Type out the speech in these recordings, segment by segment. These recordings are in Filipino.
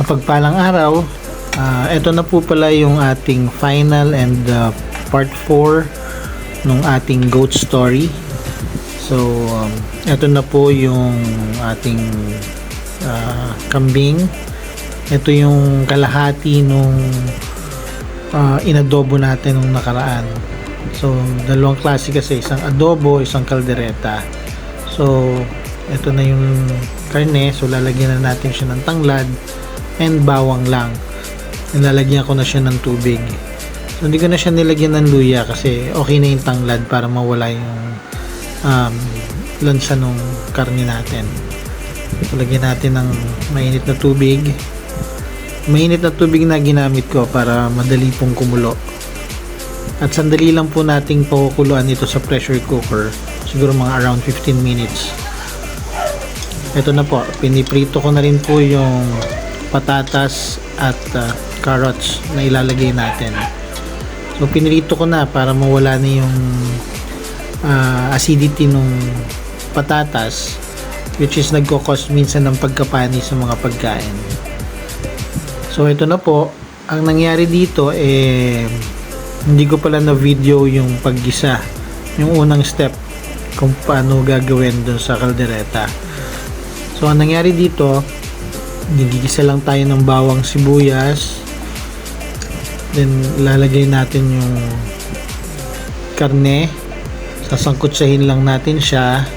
Mapagpalang araw. Ito na po pala yung ating final and part 4 nung ating goat story. So, ito na po yung ating kambing. Ito yung kalahati nung inadobo natin nung nakaraan. So, dalawang klase kasi, isang adobo, isang kaldereta. So, ito na yung karne. So, lalagyan na natin siya ng tanglad and bawang lang. Nilalagyan ko na siya ng tubig. So, hindi ko na siya nilagyan ng luya kasi okay na yung tanglad para mawala yung lansa ng karne natin. So, lagyan natin ng mainit na tubig. Mainit na tubig na ginamit ko para madali pong kumulo. At sandali lang po nating pakukuluan ito sa pressure cooker. Siguro mga around 15 minutes. Ito na po. Piniprito ko na rin po yung patatas at carrots na ilalagay natin. So pinirito ko na para mawala na yung acidity nung patatas, which is nagko-cause minsan ng pagkapani sa mga pagkain. So ito na po. Ang nangyari dito hindi ko pala na video yung paggisa, yung unang step kung paano gagawin dun sa kaldereta. So ang nangyari dito, gigisa lang tayo ng bawang sibuyas, then lalagay natin yung karne, sasangkutsahin lang natin siya,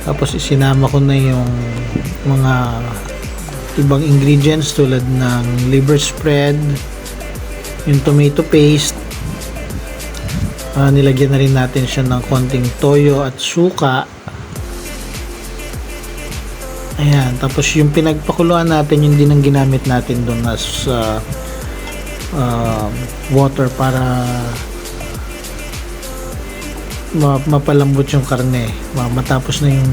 tapos isinama ko na yung mga ibang ingredients tulad ng liver spread, yung tomato paste, nilagyan na rin natin siya ng konting toyo at suka. Ayan, tapos yung pinagpakuluan natin, yung din ang ginamit natin doon as water para mapalambot yung karne, matapos na yung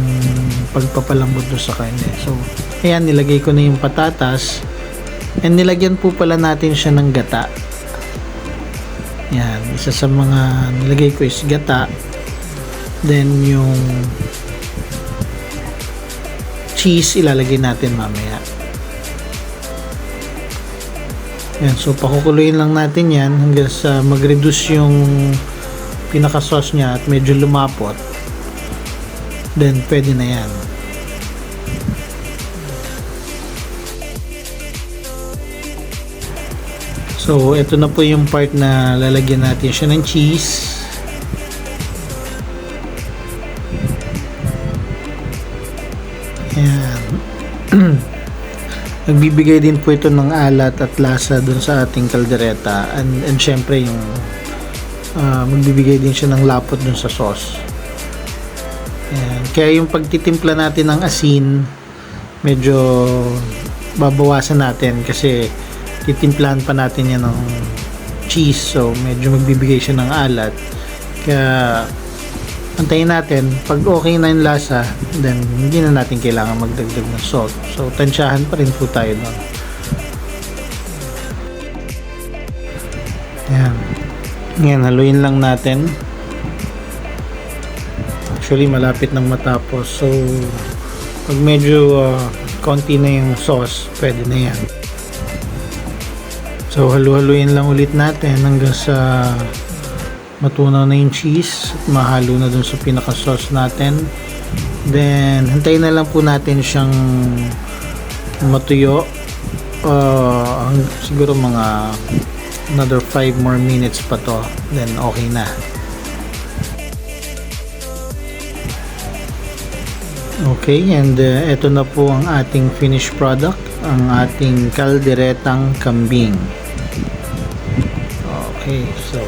pagpapalambot doon sa karne. So, ayan, nilagay ko na yung patatas and nilagyan po pala natin siya ng gata. Ayan, isa sa mga nilagay ko is gata, then yung cheese ilalagay natin mamaya. Yan, so pakukuluin lang natin yan hanggang sa mag-reduce yung pinaka-sauce niya at medyo lumapot. Then pwede na yan. So ito na po yung part na lalagyan natin siya ng cheese. Ayan. Nagbibigay din po ito ng alat at lasa dun sa ating kaldereta, and syempre yung magbibigay din siya ng lapot dun sa sauce. Ayan. Kaya yung pagtitimpla natin ng asin, medyo babawasan natin kasi titimplahan pa natin yan ng cheese, so medyo magbibigay siya ng alat. Kaya antayin natin, pag okay na yung lasa, then hindi na natin kailangan magdagdag ng salt. So tansyahan pa rin po tayo doon. Ayan. Ngayon, haluin lang natin. Actually, malapit nang matapos. So pag medyo konti na yung sauce, pwede na yan. So halu-haluin lang ulit natin hanggang sa matunaw na yung cheese at mahalo na dun sa pinaka-sauce natin. Then hintayin na lang po natin siyang matuyo, siguro mga another 5 more minutes pa to, then okay na. Okay, and ito na po ang ating finished product, ang ating kalderetang kambing. Okay, so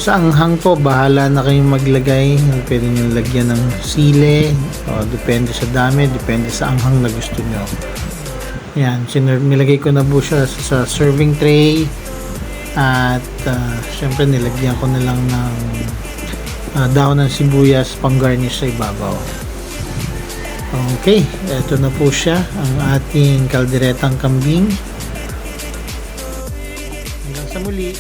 sa anghang po, bahala na kayong maglagay. Pwede nyo lagyan ng sile, depende sa dami, depende sa anghang na gusto nyo. Yan, nilagay ko na po siya sa serving tray, at syempre nilagyan ko na lang ng dahon ng sibuyas pang garnish sa ibabaw. Okay, ito na po siya, ang ating kalderetang kambing. Hanggang sa muli.